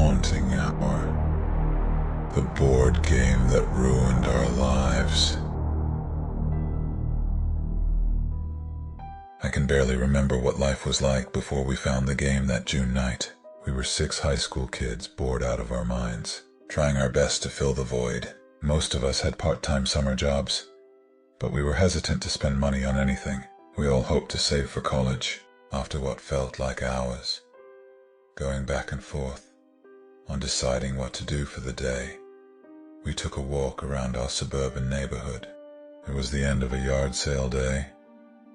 haunting hour. The board game that ruined our lives. I can barely remember what life was like before we found the game that June night. We were 6 high school kids bored out of our minds, trying our best to fill the void. Most of us had part-time summer jobs, but we were hesitant to spend money on anything. We all hoped to save for college, after what felt like hours, going back and forth on deciding what to do for the day. We took a walk around our suburban neighborhood. It was the end of a yard sale day,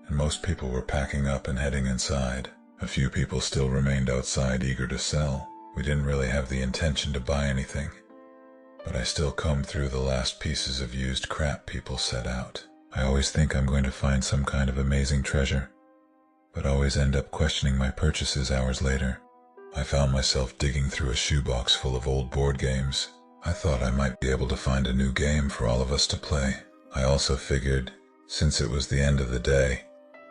and most people were packing up and heading inside. A few people still remained outside, eager to sell. We didn't really have the intention to buy anything, but I still combed through the last pieces of used crap people set out. I always think I'm going to find some kind of amazing treasure, but always end up questioning my purchases hours later. I found myself digging through a shoebox full of old board games. I thought I might be able to find a new game for all of us to play. I also figured, since it was the end of the day,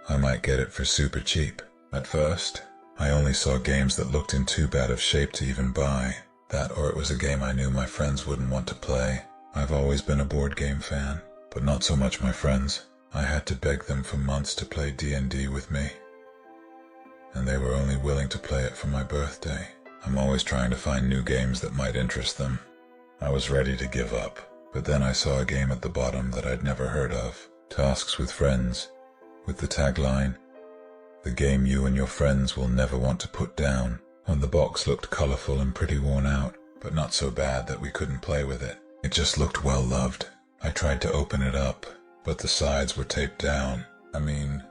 I might get it for super cheap. At first, I only saw games that looked in too bad of shape to even buy. That or it was a game I knew my friends wouldn't want to play. I've always been a board game fan, but not so much my friends. I had to beg them for months to play D&D with me, and they were only willing to play it for my birthday. I'm always trying to find new games that might interest them. I was ready to give up, but then I saw a game at the bottom that I'd never heard of. Tasks with Friends, with the tagline, "The game you and your friends will never want to put down." And the box looked colorful and pretty worn out, but not so bad that we couldn't play with it. It just looked well loved. I tried to open it up, but the sides were taped down. I mean,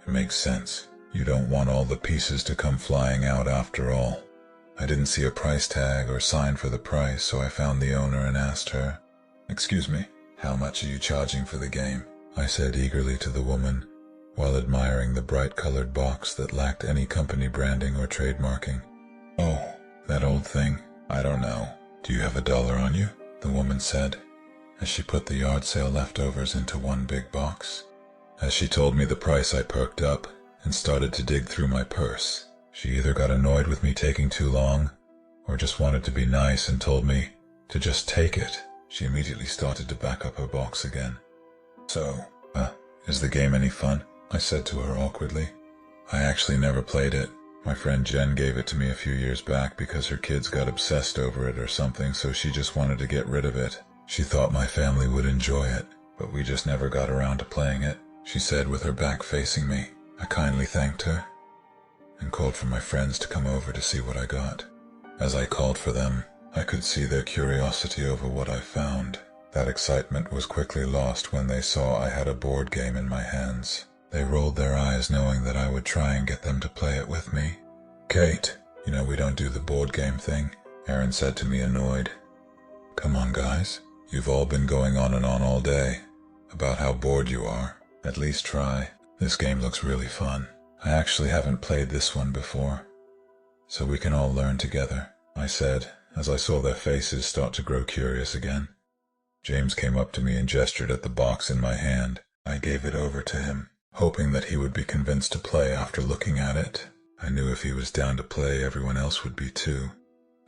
it makes sense. You don't want all the pieces to come flying out after all. I didn't see a price tag or sign for the price, so I found the owner and asked her, "Excuse me, how much are you charging for the game?" I said eagerly to the woman, while admiring the bright-colored box that lacked any company branding or trademarking. "Oh, that old thing. I don't know. Do you have $1 on you?" the woman said, as she put the yard sale leftovers into one big box. As she told me the price, I perked up and started to dig through my purse. She either got annoyed with me taking too long, or just wanted to be nice and told me to just take it. She immediately started to back up her box again. "So, is the game any fun?" I said to her awkwardly. "I actually never played it. My friend Jen gave it to me a few years back because her kids got obsessed over it or something, so she just wanted to get rid of it. She thought my family would enjoy it, but we just never got around to playing it," she said with her back facing me. I kindly thanked her and called for my friends to come over to see what I got. As I called for them, I could see their curiosity over what I found. That excitement was quickly lost when they saw I had a board game in my hands. They rolled their eyes knowing that I would try and get them to play it with me. "Kate, you know we don't do the board game thing," Aaron said to me, annoyed. "Come on, guys. You've all been going on and on all day about how bored you are. At least try. This game looks really fun. I actually haven't played this one before, so we can all learn together," I said, as I saw their faces start to grow curious again. James came up to me and gestured at the box in my hand. I gave it over to him, hoping that he would be convinced to play after looking at it. I knew if he was down to play, everyone else would be too.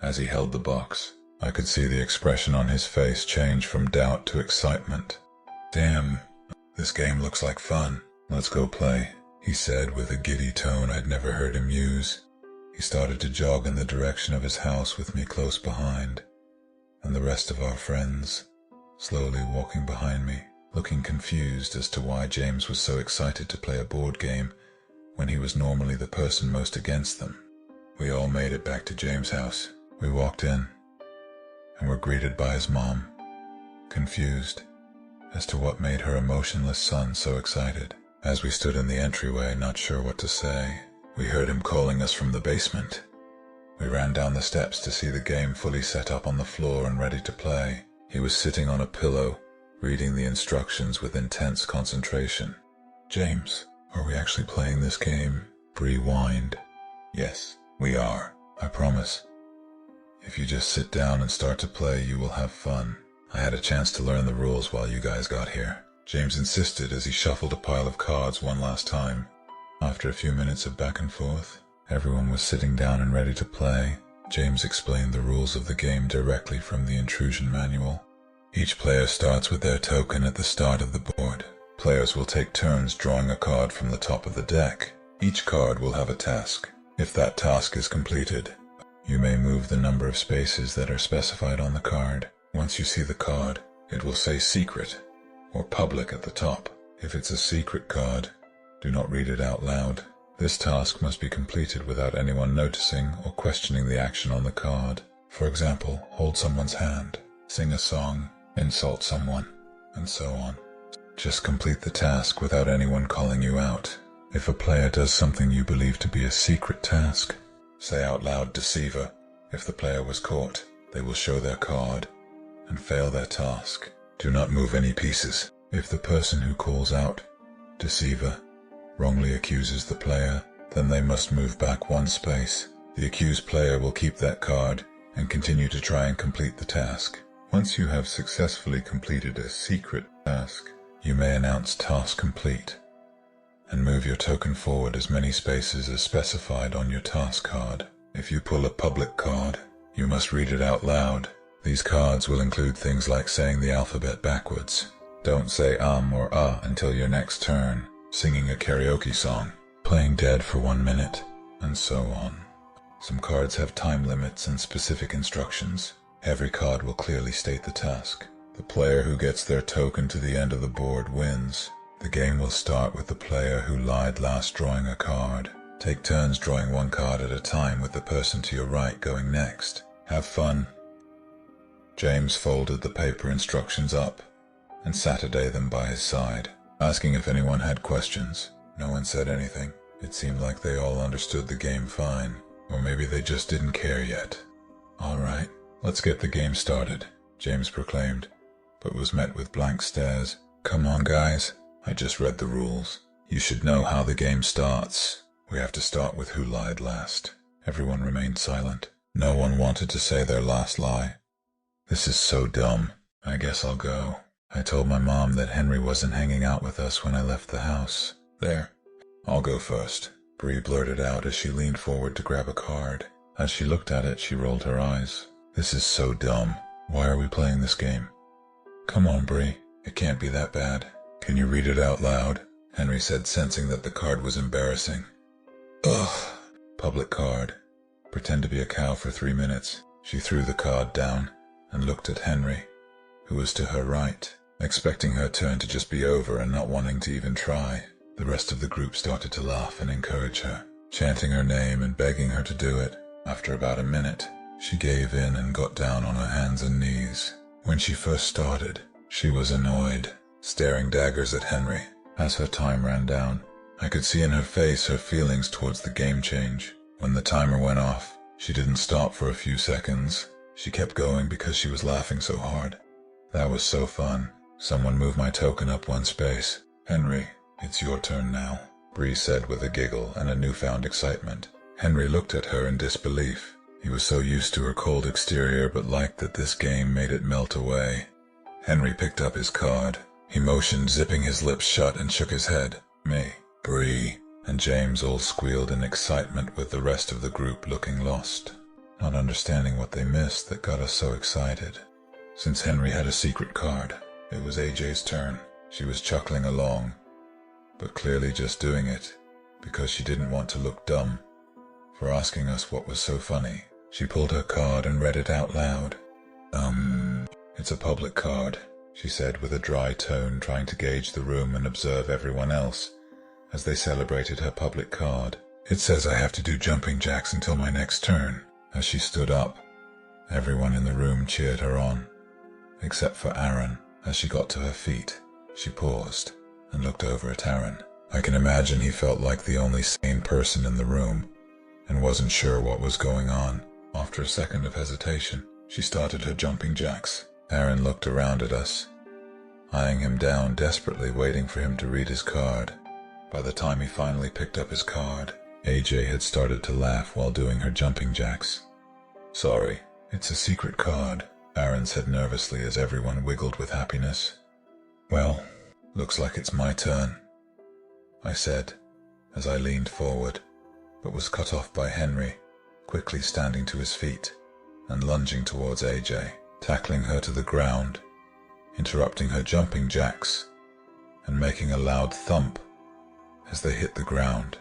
As he held the box, I could see the expression on his face change from doubt to excitement. "Damn, this game looks like fun. Let's go play," he said with a giddy tone I'd never heard him use. He started to jog in the direction of his house with me close behind, and the rest of our friends slowly walking behind me, looking confused as to why James was so excited to play a board game when he was normally the person most against them. We all made it back to James' house. We walked in and were greeted by his mom, confused as to what made her emotionless son so excited. As we stood in the entryway, not sure what to say, we heard him calling us from the basement. We ran down the steps to see the game fully set up on the floor and ready to play. He was sitting on a pillow, reading the instructions with intense concentration. "James, are we actually playing this game?" Bree whined. "Yes, we are. I promise. If you just sit down and start to play, you will have fun. I had a chance to learn the rules while you guys got here," James insisted as he shuffled a pile of cards one last time. After a few minutes of back and forth, everyone was sitting down and ready to play. James explained the rules of the game directly from the intrusion manual. Each player starts with their token at the start of the board. Players will take turns drawing a card from the top of the deck. Each card will have a task. If that task is completed, you may move the number of spaces that are specified on the card. Once you see the card, it will say secret or public at the top. If it's a secret card, do not read it out loud. This task must be completed without anyone noticing or questioning the action on the card. For example, hold someone's hand, sing a song, insult someone, and so on. Just complete the task without anyone calling you out. If a player does something you believe to be a secret task, say out loud "Deceiver." If the player was caught, they will show their card and fail their task. Do not move any pieces. If the person who calls out "Deceiver" wrongly accuses the player, then they must move back one space. The accused player will keep that card and continue to try and complete the task. Once you have successfully completed a secret task, you may announce "Task complete" and move your token forward as many spaces as specified on your task card. If you pull a public card, you must read it out loud. These cards will include things like saying the alphabet backwards. Don't say or until your next turn, singing a karaoke song, playing dead for 1 minute, and so on. Some cards have time limits and specific instructions. Every card will clearly state the task. The player who gets their token to the end of the board wins. The game will start with the player who lied last drawing a card. Take turns drawing one card at a time with the person to your right going next. Have fun. James folded the paper instructions up and Saturday them by his side, asking if anyone had questions. No one said anything. It seemed like they all understood the game fine, or maybe they just didn't care yet. "All right, let's get the game started," James proclaimed, but was met with blank stares. "Come on, guys. I just read the rules. You should know how the game starts. We have to start with who lied last." Everyone remained silent. No one wanted to say their last lie. "This is so dumb. I guess I'll go. I told my mom that Henry wasn't hanging out with us when I left the house." "There. I'll go first," Bree blurted out as she leaned forward to grab a card. As she looked at it, she rolled her eyes. "This is so dumb. Why are we playing this game?" "Come on, Bree. It can't be that bad." "Can you read it out loud?" Henry said, sensing that the card was embarrassing. "Ugh. Public card. Pretend to be a cow for 3 minutes." She threw the card down and looked at Henry, who was to her right, expecting her turn to just be over and not wanting to even try. The rest of the group started to laugh and encourage her, chanting her name and begging her to do it. After about a minute, she gave in and got down on her hands and knees. When she first started, she was annoyed, staring daggers at Henry. As her time ran down, I could see in her face her feelings towards the game change. When the timer went off, she didn't stop for a few seconds. She kept going because she was laughing so hard. "That was so fun. Someone move my token up one space." "Henry, it's your turn now," Bree said with a giggle and a newfound excitement. Henry looked at her in disbelief. He was so used to her cold exterior but liked that this game made it melt away. Henry picked up his card. He motioned, zipping his lips shut, and shook his head. "Me, Bree," and James all squealed in excitement with the rest of the group looking lost, not understanding what they missed that got us so excited. Since Henry had a secret card, it was AJ's turn. She was chuckling along, but clearly just doing it because she didn't want to look dumb for asking us what was so funny. She pulled her card and read it out loud. It's a public card," she said with a dry tone, trying to gauge the room and observe everyone else as they celebrated her public card. "It says I have to do jumping jacks until my next turn." As she stood up, everyone in the room cheered her on, except for Aaron. As she got to her feet, she paused and looked over at Aaron. I can imagine he felt like the only sane person in the room and wasn't sure what was going on. After a second of hesitation, she started her jumping jacks. Aaron looked around at us, eyeing him down, desperately waiting for him to read his card. By the time he finally picked up his card, AJ had started to laugh while doing her jumping jacks. "Sorry, it's a secret card," Aaron said nervously as everyone wiggled with happiness. "Well, looks like it's my turn," I said as I leaned forward, but was cut off by Henry, quickly standing to his feet and lunging towards AJ, tackling her to the ground, interrupting her jumping jacks, and making a loud thump as they hit the ground.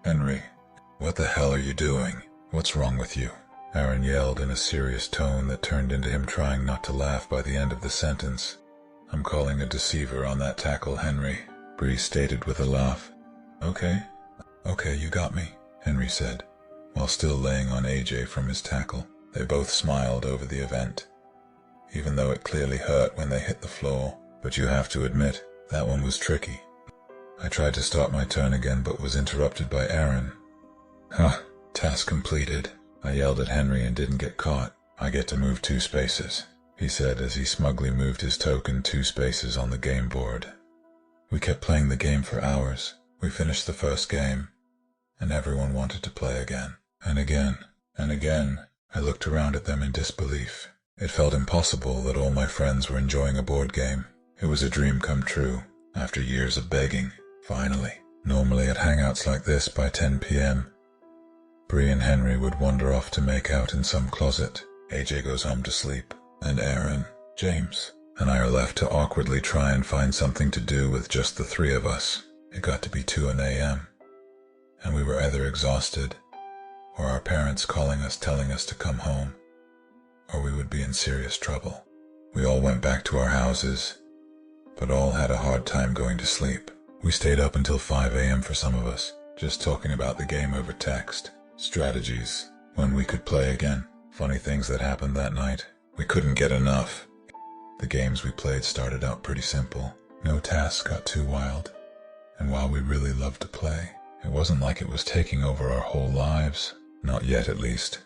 "Henry, what the hell are you doing? What's wrong with you?" Aaron yelled in a serious tone that turned into him trying not to laugh by the end of the sentence. "I'm calling a deceiver on that tackle, Henry," Bree stated with a laugh. Okay, you got me," Henry said, while still laying on AJ from his tackle. They both smiled over the event, even though it clearly hurt when they hit the floor. But you have to admit, that one was tricky. I tried to start my turn again but was interrupted by Aaron. "Huh, task completed." I yelled at Henry and didn't get caught. "I get to move 2 spaces, he said as he smugly moved his token 2 spaces on the game board. We kept playing the game for hours. We finished the first game, and everyone wanted to play again, and again, and again. I looked around at them in disbelief. It felt impossible that all my friends were enjoying a board game. It was a dream come true, after years of begging. Finally, normally at hangouts like this by 10 p.m., Bree and Henry would wander off to make out in some closet. AJ goes home to sleep, and Aaron, James, and I are left to awkwardly try and find something to do with just the 3 of us. It got to be 2 a.m., and we were either exhausted, or our parents calling us telling us to come home, or we would be in serious trouble. We all went back to our houses, but all had a hard time going to sleep. We stayed up until 5 a.m. for some of us, just talking about the game over text, strategies, when we could play again, funny things that happened that night. We couldn't get enough. The games we played started out pretty simple. No tasks got too wild. And while we really loved to play, it wasn't like it was taking over our whole lives. Not yet, at least.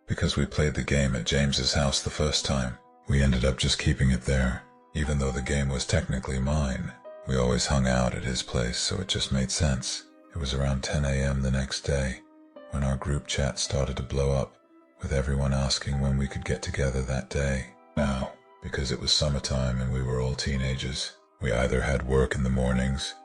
Because we played the game at James's house the first time, we ended up just keeping it there. Even though the game was technically mine, we always hung out at his place, so it just made sense. It was around 10 a.m. the next day when our group chat started to blow up, with everyone asking when we could get together that day. Now, because it was summertime and we were all teenagers, we either had work in the mornings,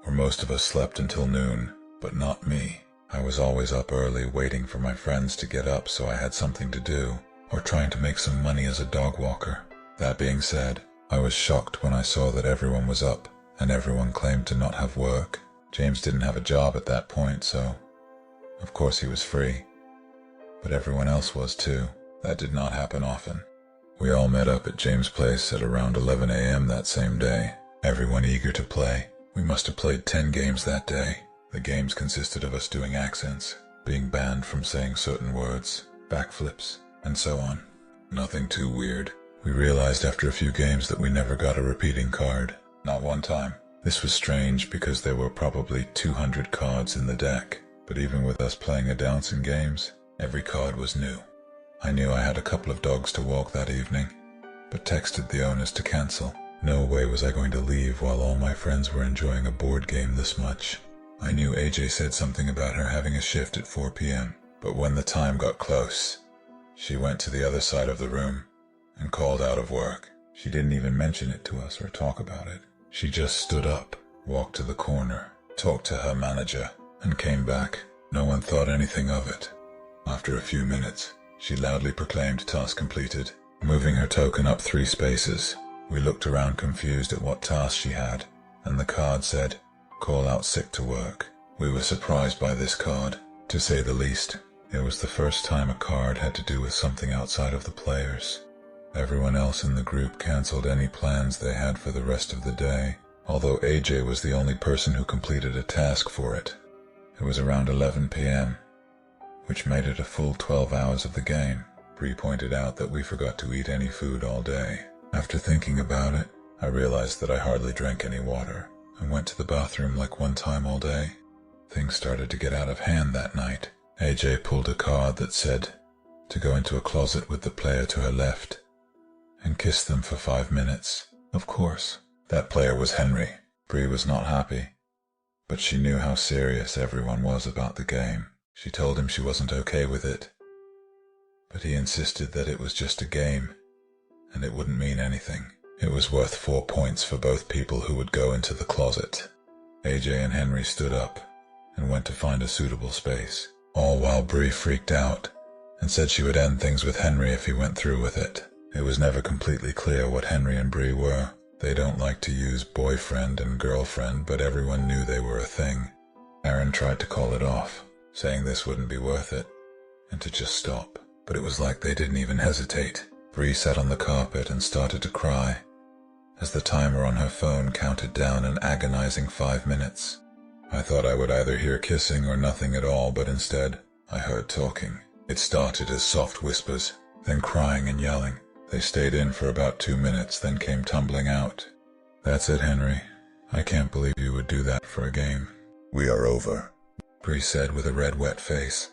or most of us slept until noon, but not me. I was always up early waiting for my friends to get up so I had something to do, or trying to make some money as a dog walker. That being said, I was shocked when I saw that everyone was up, and everyone claimed to not have work. James didn't have a job at that point, so of course he was free. But everyone else was too. That did not happen often. We all met up at James' place at around 11 a.m. that same day, everyone eager to play. We must have played 10 games that day. The games consisted of us doing accents, being banned from saying certain words, backflips, and so on. Nothing too weird. We realized after a few games that we never got a repeating card. Not one time. This was strange because there were probably 200 cards in the deck, but even with us playing a dance in games, every card was new. I knew I had a couple of dogs to walk that evening, but texted the owners to cancel. No way was I going to leave while all my friends were enjoying a board game this much. I knew AJ said something about her having a shift at 4 p.m., but when the time got close, she went to the other side of the room and called out of work. She didn't even mention it to us or talk about it. She just stood up, walked to the corner, talked to her manager, and came back. No one thought anything of it. After a few minutes, she loudly proclaimed task completed, moving her token up 3 spaces. We looked around confused at what task she had, and the card said, "Call out sick to work." We were surprised by this card, to say the least. It was the first time a card had to do with something outside of the players. Everyone else in the group canceled any plans they had for the rest of the day, although AJ was the only person who completed a task for it. It was around 11 p.m., which made it a full 12 hours of the game. Bree pointed out that we forgot to eat any food all day. After thinking about it, I realized that I hardly drank any water, and went to the bathroom like one time all day. Things started to get out of hand that night. AJ pulled a card that said to go into a closet with the player to her left and kiss them for 5 minutes. Of course, that player was Henry. Bree was not happy, but she knew how serious everyone was about the game. She told him she wasn't okay with it, but he insisted that it was just a game, and it wouldn't mean anything. It was worth 4 points for both people who would go into the closet. AJ and Henry stood up and went to find a suitable space. all while Bree freaked out and said she would end things with Henry if he went through with it. It was never completely clear what Henry and Bree were. They don't like to use boyfriend and girlfriend, but everyone knew they were a thing. Aaron tried to call it off, saying this wouldn't be worth it, and to just stop, but it was like they didn't even hesitate. Bree sat on the carpet and started to cry, as the timer on her phone counted down an agonizing 5 minutes. I thought I would either hear kissing or nothing at all, but instead, I heard talking. It started as soft whispers, then crying and yelling. They stayed in for about 2 minutes, then came tumbling out. That's it, Henry. I can't believe you would do that for a game. We are over, Bree said with a red, wet face.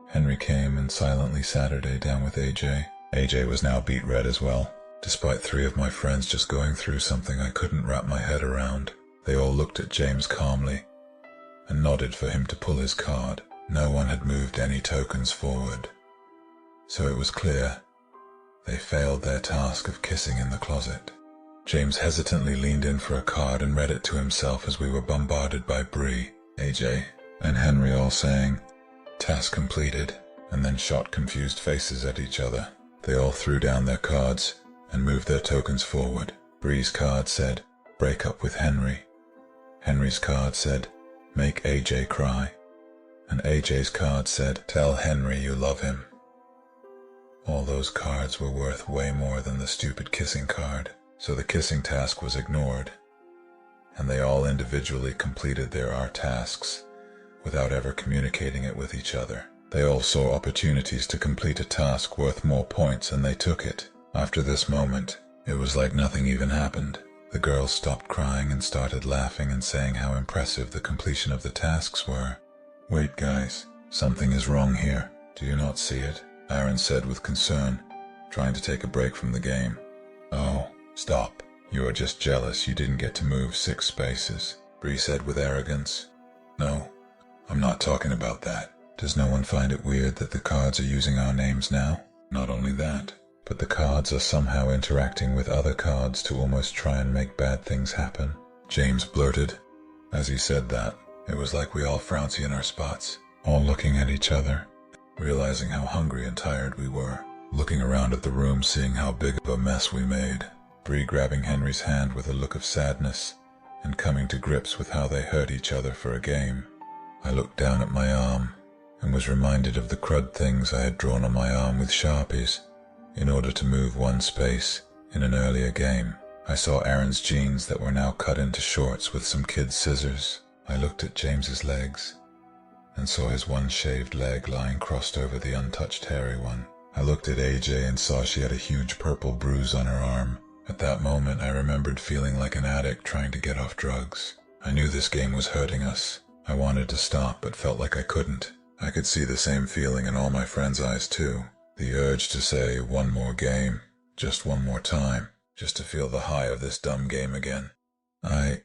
Henry came and silently Saturday down with AJ. AJ was now beet red as well, despite 3 of my friends just going through something I couldn't wrap my head around. They all looked at James calmly and nodded for him to pull his card. No one had moved any tokens forward, so it was clear they failed their task of kissing in the closet. James hesitantly leaned in for a card and read it to himself as we were bombarded by Bree, AJ, and Henry all saying, "Task completed," and then shot confused faces at each other. They all threw down their cards and moved their tokens forward. Bree's card said, "Break up with Henry." Henry's card said, "Make AJ cry." And AJ's card said, "Tell Henry you love him." All those cards were worth way more than the stupid kissing card, so the kissing task was ignored, and they all individually completed their tasks without ever communicating it with each other. They all saw opportunities to complete a task worth more points, and they took it. After this moment, it was like nothing even happened. The girls stopped crying and started laughing and saying how impressive the completion of the tasks were. "Wait, guys, something is wrong here. Do you not see it?" Aaron said with concern, trying to take a break from the game. "Oh, stop. You are just jealous you didn't get to move 6 spaces, Bree said with arrogance. "No, I'm not talking about that. Does no one find it weird that the cards are using our names now? Not only that, but the cards are somehow interacting with other cards to almost try and make bad things happen," James blurted. As he said that, it was like we all frowned in our spots, all looking at each other, realizing how hungry and tired we were, looking around at the room seeing how big of a mess we made, Bree grabbing Henry's hand with a look of sadness and coming to grips with how they hurt each other for a game. I looked down at my arm and was reminded of the crud things I had drawn on my arm with Sharpies in order to move 1 space in an earlier game. I saw Aaron's jeans that were now cut into shorts with some kid's scissors. I looked at James's legs and saw his one shaved leg lying crossed over the untouched hairy one. I looked at AJ and saw she had a huge purple bruise on her arm. At that moment, I remembered feeling like an addict trying to get off drugs. I knew this game was hurting us. I wanted to stop, but felt like I couldn't. I could see the same feeling in all my friends' eyes too. The urge to say, "One more game, just one more time, just to feel the high of this dumb game again. I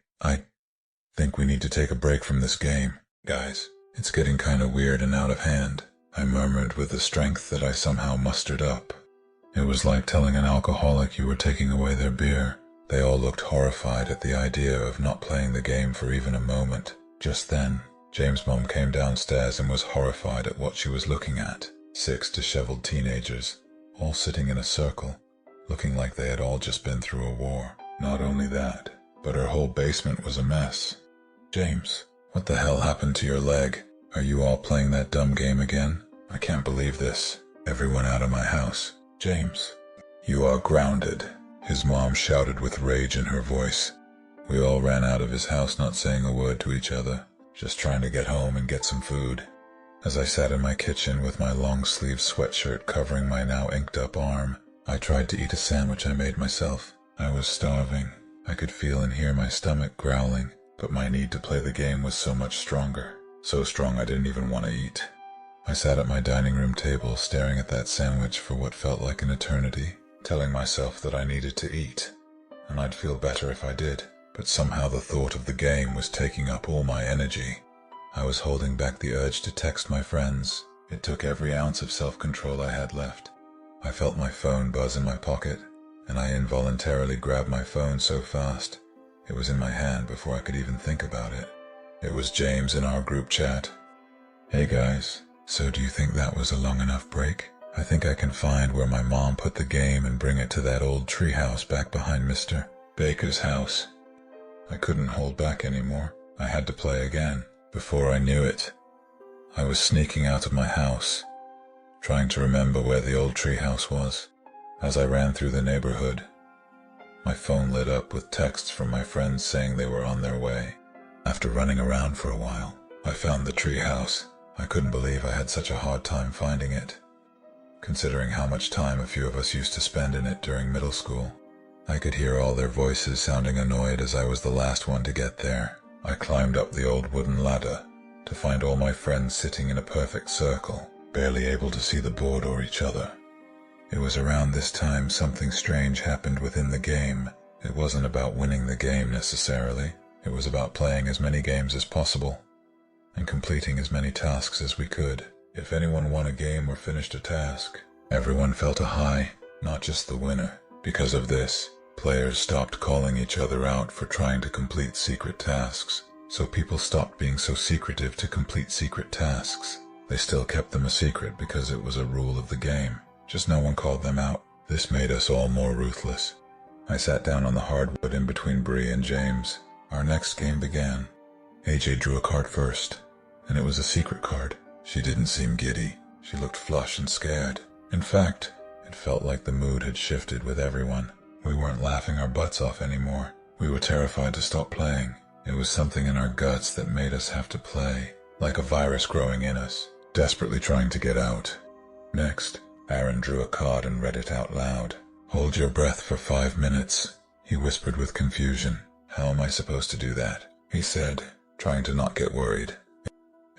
think we need to take a break from this game, guys. It's getting kinda weird and out of hand," I murmured with the strength that I somehow mustered up. It was like telling an alcoholic you were taking away their beer. They all looked horrified at the idea of not playing the game for even a moment. Just then, James' mom came downstairs and was horrified at what she was looking at. 6 disheveled teenagers, all sitting in a circle, looking like they had all just been through a war. Not only that, but her whole basement was a mess. "James, what the hell happened to your leg? Are you all playing that dumb game again? I can't believe this. Everyone out of my house. James, you are grounded," his mom shouted with rage in her voice. We all ran out of his house, not saying a word to each other, just trying to get home and get some food. As I sat in my kitchen with my long-sleeved sweatshirt covering my now inked-up arm, I tried to eat a sandwich I made myself. I was starving. I could feel and hear my stomach growling, but my need to play the game was so much stronger. So strong I didn't even want to eat. I sat at my dining room table staring at that sandwich for what felt like an eternity, telling myself that I needed to eat, and I'd feel better if I did. But somehow the thought of the game was taking up all my energy. I was holding back the urge to text my friends. It took every ounce of self-control I had left. I felt my phone buzz in my pocket, and I involuntarily grabbed my phone so fast it was in my hand before I could even think about it. It was James in our group chat. "Hey guys, So do you think that was a long enough break? I think I can find where my mom put the game and bring it to that old tree house back behind Mr. Baker's house. I couldn't hold back anymore. I had to play again. Before I knew it, I was sneaking out of my house, trying to remember where the old tree house was. As I ran through the neighborhood, my phone lit up with texts from my friends saying they were on their way. After running around for a while, I found the tree house. I couldn't believe I had such a hard time finding it, considering how much time a few of us used to spend in it during middle school. I could hear all their voices sounding annoyed as I was the last one to get there. I climbed up the old wooden ladder to find all my friends sitting in a perfect circle, barely able to see the board or each other. It was around this time something strange happened within the game. It wasn't about winning the game necessarily. It was about playing as many games as possible and completing as many tasks as we could. If anyone won a game or finished a task, everyone felt a high, not just the winner. Because of this, players stopped calling each other out for trying to complete secret tasks, so people stopped being so secretive to complete secret tasks. They still kept them a secret because it was a rule of the game, just no one called them out. This made us all more ruthless. I sat down on the hardwood in between Bree and James. Our next game began. AJ drew a card first, and it was a secret card. She didn't seem giddy. She looked flushed and scared. In fact, it felt like the mood had shifted with everyone. We weren't laughing our butts off anymore. We were terrified to stop playing. It was something in our guts that made us have to play, like a virus growing in us, desperately trying to get out. Next, Aaron drew a card and read it out loud. "Hold your breath for 5 minutes," he whispered with confusion. "How am I supposed to do that?" he said, trying to not get worried.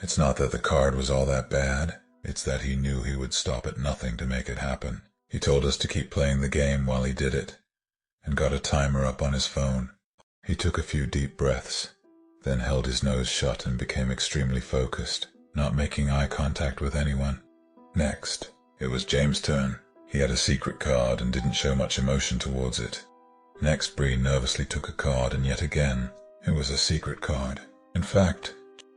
It's not that the card was all that bad. It's that he knew he would stop at nothing to make it happen. He told us to keep playing the game while he did it, and got a timer up on his phone. He took a few deep breaths, then held his nose shut and became extremely focused, not making eye contact with anyone. Next, it was James' turn. He had a secret card and didn't show much emotion towards it. Next, Bree nervously took a card, and yet again, it was a secret card. In fact,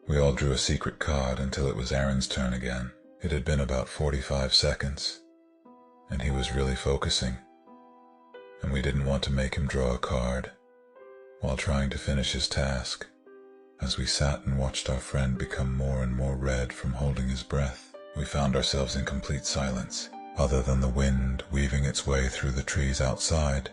we all drew a secret card until it was Aaron's turn again. It had been about 45 seconds, and he was really focusing, and we didn't want to make him draw a card while trying to finish his task. As we sat and watched our friend become more and more red from holding his breath, we found ourselves in complete silence, other than the wind weaving its way through the trees outside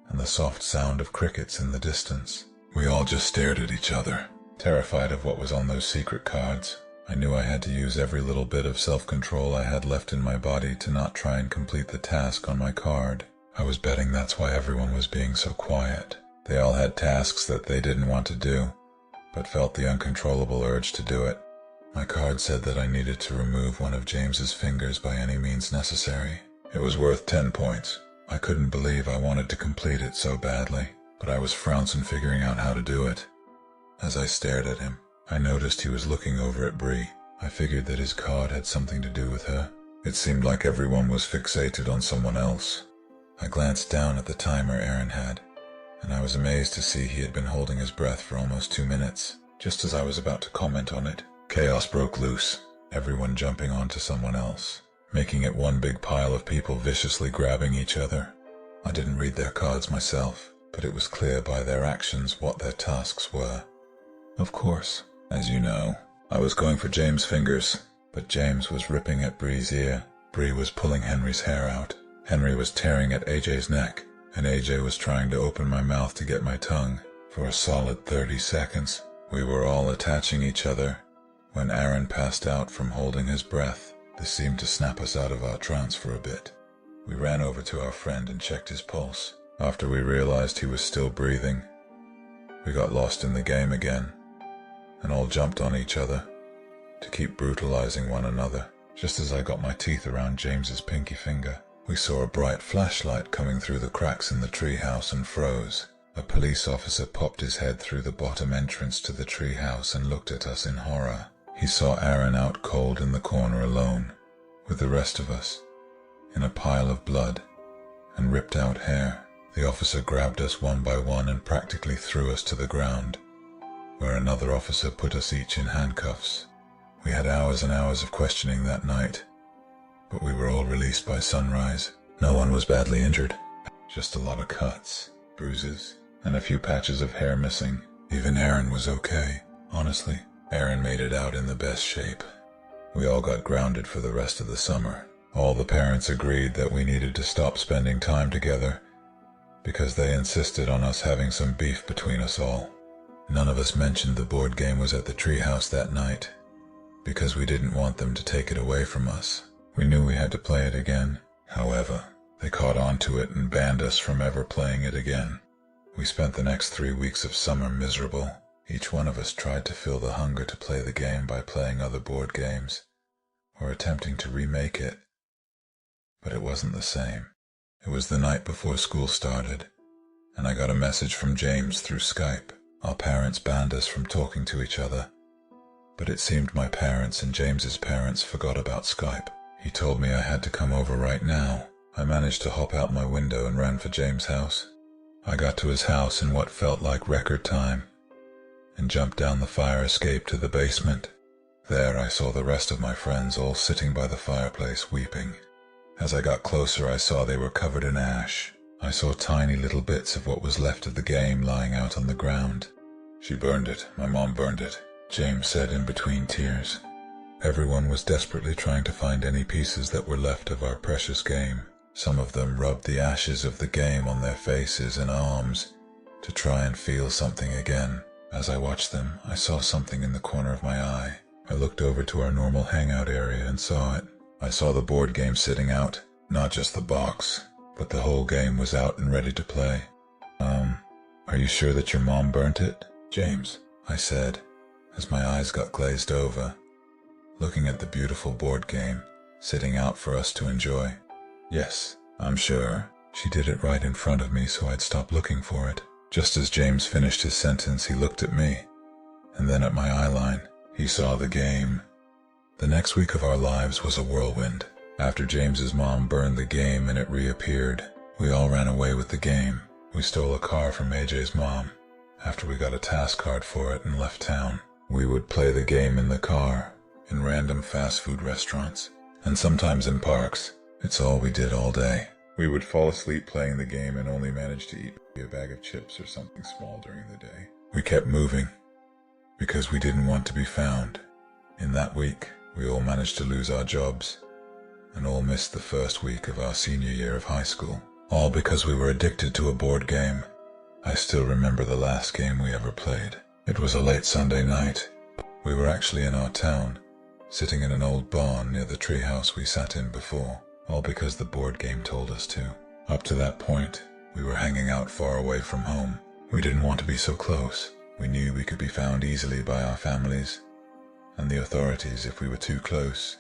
and the soft sound of crickets in the distance. We all just stared at each other, terrified of what was on those secret cards. I knew I had to use every little bit of self-control I had left in my body to not try and complete the task on my card. I was betting that's why everyone was being so quiet. They all had tasks that they didn't want to do, but felt the uncontrollable urge to do it. My card said that I needed to remove one of James's fingers by any means necessary. It was worth 10 points. I couldn't believe I wanted to complete it so badly, but I was frouncing figuring out how to do it. As I stared at him, I noticed he was looking over at Bree. I figured that his card had something to do with her. It seemed like everyone was fixated on someone else. I glanced down at the timer Aaron had, and I was amazed to see he had been holding his breath for almost 2 minutes. Just as I was about to comment on it, chaos broke loose, everyone jumping onto someone else, making it one big pile of people viciously grabbing each other. I didn't read their cards myself, but it was clear by their actions what their tasks were. Of course, as you know, I was going for James' fingers, but James was ripping at Bree's ear. Bree was pulling Henry's hair out. Henry was tearing at AJ's neck, and AJ was trying to open my mouth to get my tongue. For a solid 30 seconds, we were all attaching each other. When Aaron passed out from holding his breath, this seemed to snap us out of our trance for a bit. We ran over to our friend and checked his pulse. After we realized he was still breathing, we got lost in the game again, and all jumped on each other to keep brutalizing one another. Just as I got my teeth around James's pinky finger, we saw a bright flashlight coming through the cracks in the treehouse and froze. A police officer popped his head through the bottom entrance to the treehouse and looked at us in horror. He saw Aaron out cold in the corner alone, with the rest of us, in a pile of blood and ripped out hair. The officer grabbed us one by one and practically threw us to the ground, where another officer put us each in handcuffs. We had hours and hours of questioning that night, but we were all released by sunrise. No one was badly injured, just a lot of cuts, bruises, and a few patches of hair missing. Even Aaron was okay. Honestly, Aaron made it out in the best shape. We all got grounded for the rest of the summer. All the parents agreed that we needed to stop spending time together because they insisted on us having some beef between us all. None of us mentioned the board game was at the treehouse that night because we didn't want them to take it away from us. We knew we had to play it again. However, they caught on to it and banned us from ever playing it again. We spent the next 3 weeks of summer miserable. Each one of us tried to fill the hunger to play the game by playing other board games or attempting to remake it. But it wasn't the same. It was the night before school started, and I got a message from James through Skype. Our parents banned us from talking to each other, but it seemed my parents and James's parents forgot about Skype. He told me I had to come over right now. I managed to hop out my window and ran for James' house. I got to his house in what felt like record time and jumped down the fire escape to the basement. There I saw the rest of my friends all sitting by the fireplace weeping. As I got closer, I saw they were covered in ash. I saw tiny little bits of what was left of the game lying out on the ground. She burned it. My mom burned it, James said in between tears. Everyone was desperately trying to find any pieces that were left of our precious game. Some of them rubbed the ashes of the game on their faces and arms to try and feel something again. As I watched them, I saw something in the corner of my eye. I looked over to our normal hangout area and saw it. I saw the board game sitting out, not just the box, but the whole game was out and ready to play. Are you sure that your mom burnt it, James? I said, as my eyes got glazed over, looking at the beautiful board game sitting out for us to enjoy. Yes, I'm sure. She did it right in front of me, so I'd stop looking for it. Just as James finished his sentence, he looked at me, and then at my eyeline. He saw the game. The next week of our lives was a whirlwind. After James's mom burned the game and it reappeared, we all ran away with the game. We stole a car from AJ's mom. After we got a task card for it and left town, we would play the game in the car, in random fast food restaurants, and sometimes in parks. It's all we did all day. We would fall asleep playing the game and only manage to eat a bag of chips or something small during the day. We kept moving because we didn't want to be found. In that week, we all managed to lose our jobs and all missed the first week of our senior year of high school, all because we were addicted to a board game. I still remember the last game we ever played. It was a late Sunday night. We were actually in our town, sitting in an old barn near the treehouse we sat in before, all because the board game told us to. Up to that point, we were hanging out far away from home. We didn't want to be so close. We knew we could be found easily by our families and the authorities if we were too close.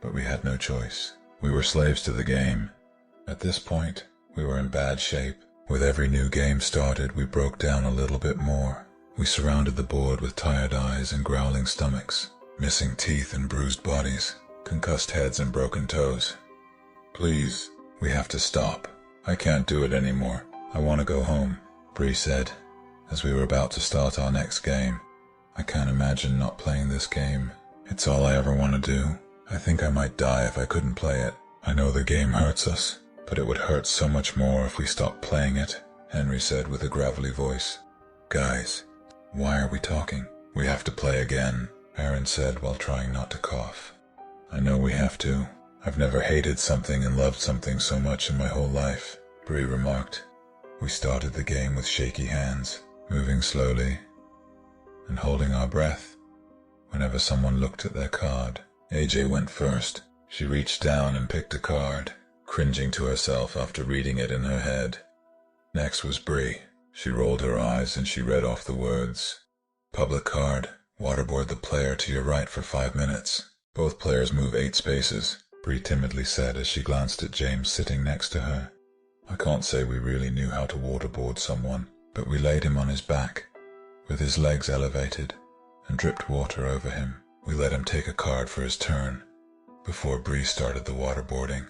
But we had no choice. We were slaves to the game. At this point, we were in bad shape. With every new game started, we broke down a little bit more. We surrounded the board with tired eyes and growling stomachs, missing teeth and bruised bodies, concussed heads and broken toes. Please, we have to stop. I can't do it anymore. I want to go home, Bree said, as we were about to start our next game. I can't imagine not playing this game. It's all I ever want to do. I think I might die if I couldn't play it. I know the game hurts us, but it would hurt so much more if we stopped playing it, Henry said with a gravelly voice. Guys, why are we talking? We have to play again, Aaron said while trying not to cough. I know we have to. I've never hated something and loved something so much in my whole life, Bree remarked. We started the game with shaky hands, moving slowly and holding our breath. Whenever someone looked at their card, AJ went first. She reached down and picked a card, cringing to herself after reading it in her head. Next was Bree. She rolled her eyes and she read off the words. Public card. Waterboard the player to your right for 5 minutes. Both players move 8 spaces, Bree timidly said as she glanced at James sitting next to her. I can't say we really knew how to waterboard someone, but we laid him on his back, with his legs elevated, and dripped water over him. We let him take a card for his turn, before Bree started the waterboarding,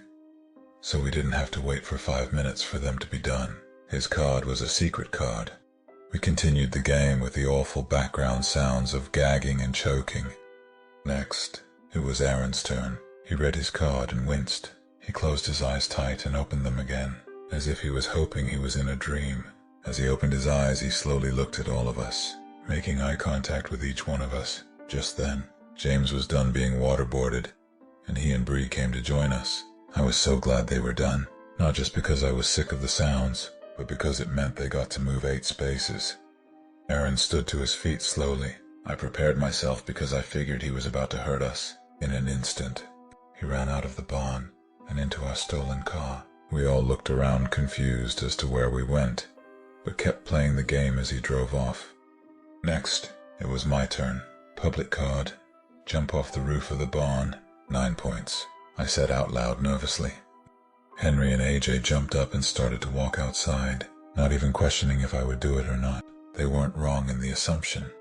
so we didn't have to wait for 5 minutes for them to be done. His card was a secret card. We continued the game with the awful background sounds of gagging and choking. Next, it was Aaron's turn. He read his card and winced. He closed his eyes tight and opened them again, as if he was hoping he was in a dream. As he opened his eyes, he slowly looked at all of us, making eye contact with each one of us. Just then, James was done being waterboarded, and he and Bree came to join us. I was so glad they were done, not just because I was sick of the sounds, but because it meant they got to move 8 spaces. Aaron stood to his feet slowly. I prepared myself because I figured he was about to hurt us. In an instant, he ran out of the barn and into our stolen car. We all looked around confused as to where we went, but kept playing the game as he drove off. Next, it was my turn. Public card. Jump off the roof of the barn. 9 points. I said out loud nervously. Henry and AJ jumped up and started to walk outside, not even questioning if I would do it or not. They weren't wrong in the assumption.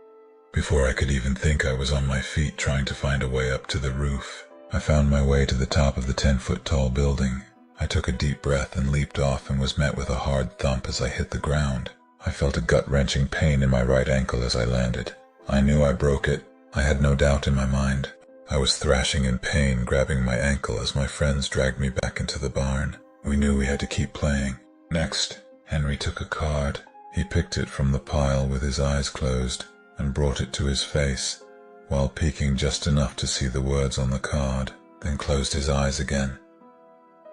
Before I could even think, I was on my feet trying to find a way up to the roof. I found my way to the top of the 10-foot-tall building. I took a deep breath and leaped off and was met with a hard thump as I hit the ground. I felt a gut-wrenching pain in my right ankle as I landed. I knew I broke it. I had no doubt in my mind. I was thrashing in pain, grabbing my ankle as my friends dragged me back into the barn. We knew we had to keep playing. Next, Henry took a card. He picked it from the pile with his eyes closed and brought it to his face, while peeking just enough to see the words on the card, then closed his eyes again,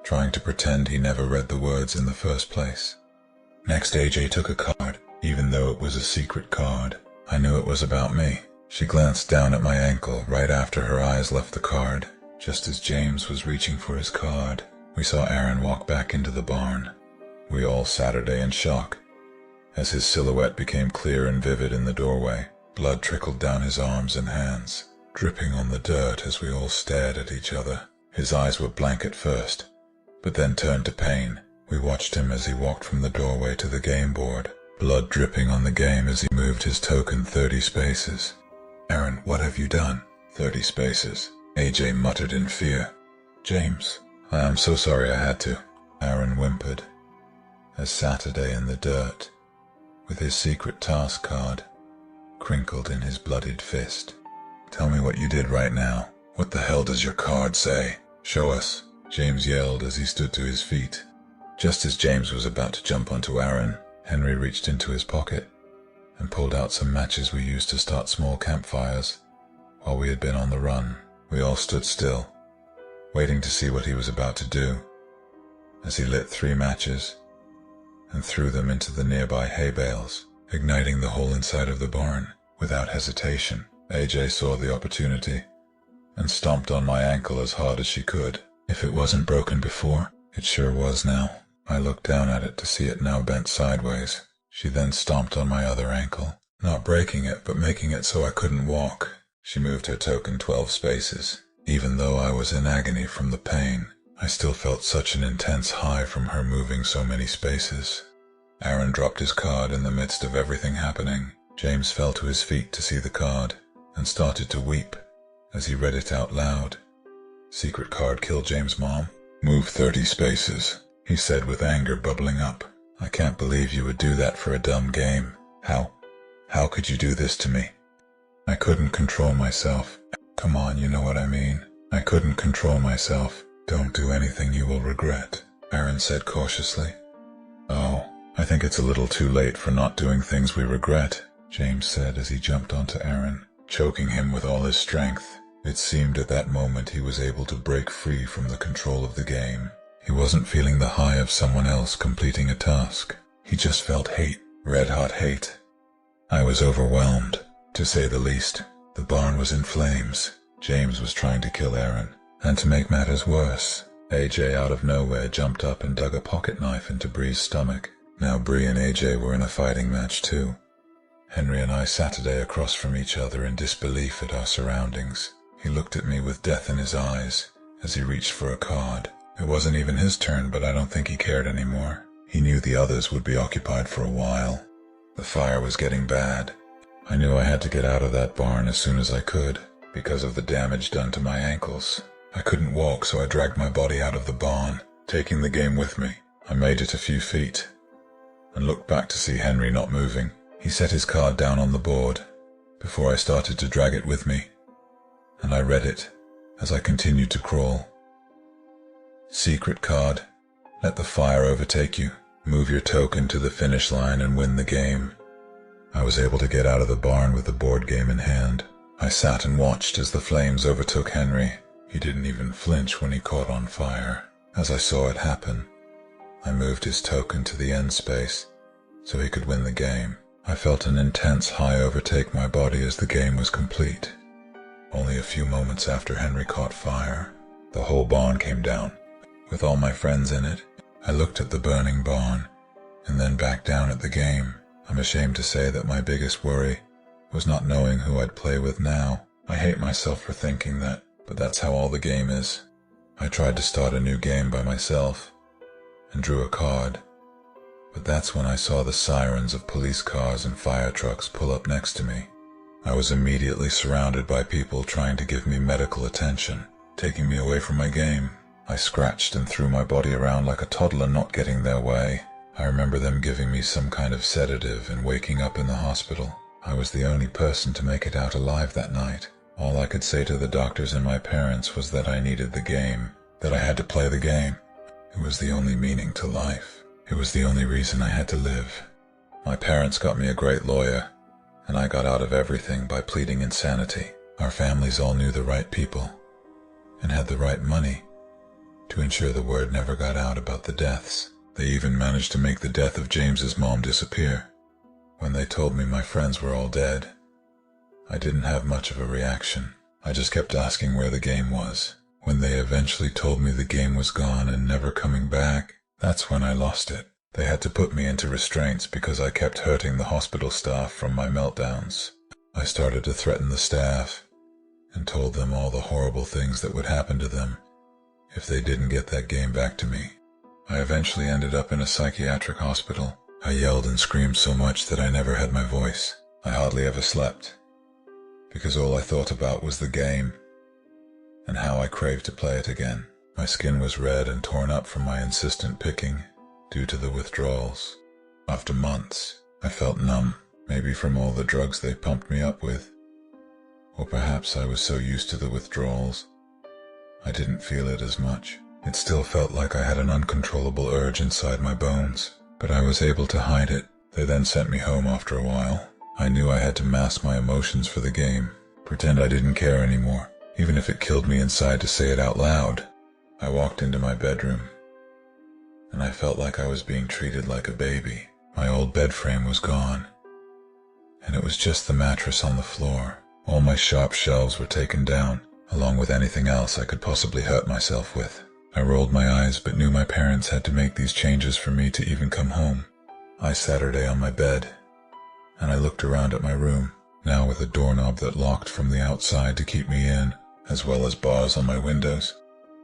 trying to pretend he never read the words in the first place. Next, AJ took a card, even though it was a secret card. I knew it was about me. She glanced down at my ankle right after her eyes left the card. Just as James was reaching for his card, we saw Aaron walk back into the barn. We all sat in shock, as his silhouette became clear and vivid in the doorway. Blood trickled down his arms and hands, dripping on the dirt as we all stared at each other. His eyes were blank at first, but then turned to pain. We watched him as he walked from the doorway to the game board, blood dripping on the game as he moved his token 30 spaces. "Aaron, what have you done?" 30 spaces. AJ muttered in fear. "James, I am so sorry I had to," Aaron whimpered, as Saturday in the dirt, with his secret task card crinkled in his bloodied fist. "Tell me what you did right now. What the hell does your card say? Show us," James yelled as he stood to his feet. Just as James was about to jump onto Aaron, Henry reached into his pocket and pulled out some matches we used to start small campfires while we had been on the run. We all stood still, waiting to see what he was about to do, as he lit 3 matches and threw them into the nearby hay bales, igniting the whole inside of the barn. Without hesitation, AJ saw the opportunity and stomped on my ankle as hard as she could. If it wasn't broken before, it sure was now. I looked down at it to see it now bent sideways. She then stomped on my other ankle, not breaking it but making it so I couldn't walk. She moved her token 12 spaces. Even though I was in agony from the pain, I still felt such an intense high from her moving so many spaces. Aaron dropped his card in the midst of everything happening. James fell to his feet to see the card and started to weep as he read it out loud. "Secret card killed James' mom. Move 30 spaces," he said with anger bubbling up. "I can't believe you would do that for a dumb game. How could you do this to me?" I couldn't control myself. Come on, you know what I mean. I couldn't control myself. "Don't do anything you will regret," Aaron said cautiously. "Oh, I think it's a little too late for not doing things we regret," James said as he jumped onto Aaron, choking him with all his strength. It seemed at that moment he was able to break free from the control of the game. He wasn't feeling the high of someone else completing a task. He just felt hate, red-hot hate. I was overwhelmed, to say the least. The barn was in flames. James was trying to kill Aaron. And to make matters worse, AJ out of nowhere jumped up and dug a pocket knife into Bree's stomach. Now Bree and AJ were in a fighting match too. Henry and I sat across from each other in disbelief at our surroundings. He looked at me with death in his eyes as he reached for a card. It wasn't even his turn, but I don't think he cared anymore. He knew the others would be occupied for a while. The fire was getting bad. I knew I had to get out of that barn as soon as I could, because of the damage done to my ankles. I couldn't walk, so I dragged my body out of the barn, taking the game with me. I made it a few feet, and looked back to see Henry not moving. He set his card down on the board, before I started to drag it with me, and I read it as I continued to crawl. Secret card. Let the fire overtake you. Move your token to the finish line and win the game. I was able to get out of the barn with the board game in hand. I sat and watched as the flames overtook Henry. He didn't even flinch when he caught on fire. As I saw it happen, I moved his token to the end space so he could win the game. I felt an intense high overtake my body as the game was complete. Only a few moments after Henry caught fire, the whole barn came down, with all my friends in it. I looked at the burning barn, and then back down at the game. I'm ashamed to say that my biggest worry was not knowing who I'd play with now. I hate myself for thinking that, but that's how all the game is. I tried to start a new game by myself, and drew a card. But that's when I saw the sirens of police cars and fire trucks pull up next to me. I was immediately surrounded by people trying to give me medical attention, taking me away from my game. I scratched and threw my body around like a toddler not getting their way. I remember them giving me some kind of sedative and waking up in the hospital. I was the only person to make it out alive that night. All I could say to the doctors and my parents was that I needed the game, that I had to play the game. It was the only meaning to life. It was the only reason I had to live. My parents got me a great lawyer, and I got out of everything by pleading insanity. Our families all knew the right people, and had the right money to ensure the word never got out about the deaths. They even managed to make the death of James's mom disappear. When they told me my friends were all dead, I didn't have much of a reaction. I just kept asking where the game was. When they eventually told me the game was gone and never coming back, that's when I lost it. They had to put me into restraints because I kept hurting the hospital staff from my meltdowns. I started to threaten the staff and told them all the horrible things that would happen to them if they didn't get that game back to me. I eventually ended up in a psychiatric hospital. I yelled and screamed so much that I never had my voice. I hardly ever slept, because all I thought about was the game and how I craved to play it again. My skin was red and torn up from my insistent picking due to the withdrawals. After months, I felt numb, maybe from all the drugs they pumped me up with. Or perhaps I was so used to the withdrawals, I didn't feel it as much. It still felt like I had an uncontrollable urge inside my bones, but I was able to hide it. They then sent me home after a while. I knew I had to mask my emotions for the game, pretend I didn't care anymore, even if it killed me inside to say it out loud. I walked into my bedroom, and I felt like I was being treated like a baby. My old bed frame was gone, and it was just the mattress on the floor. All my sharp shelves were taken down, along with anything else I could possibly hurt myself with. I rolled my eyes but knew my parents had to make these changes for me to even come home. I Saturday on my bed, and I looked around at my room, now with a doorknob that locked from the outside to keep me in, as well as bars on my windows.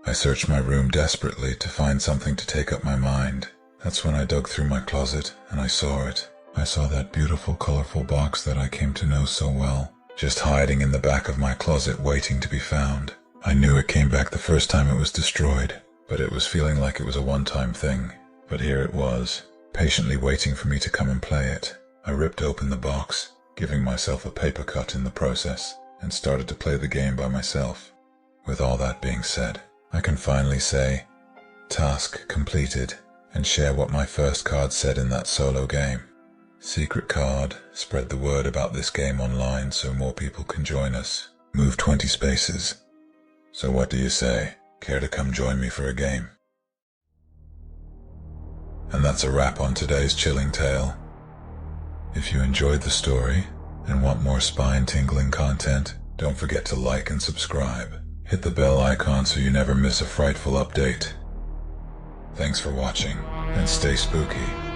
I searched my room desperately to find something to take up my mind. That's when I dug through my closet, and I saw it. I saw that beautiful, colorful box that I came to know so well, just hiding in the back of my closet waiting to be found. I knew it came back the first time it was destroyed, but it was feeling like it was a one-time thing. But here it was, patiently waiting for me to come and play it. I ripped open the box, giving myself a paper cut in the process, and started to play the game by myself. With all that being said, I can finally say, task completed, and share what my first card said in that solo game. Secret card, spread the word about this game online so more people can join us. Move 20 spaces. So what do you say? Care to come join me for a game? And that's a wrap on today's chilling tale. If you enjoyed the story and want more spine-tingling content, don't forget to like and subscribe. Hit the bell icon so you never miss a frightful update. Thanks for watching, and stay spooky.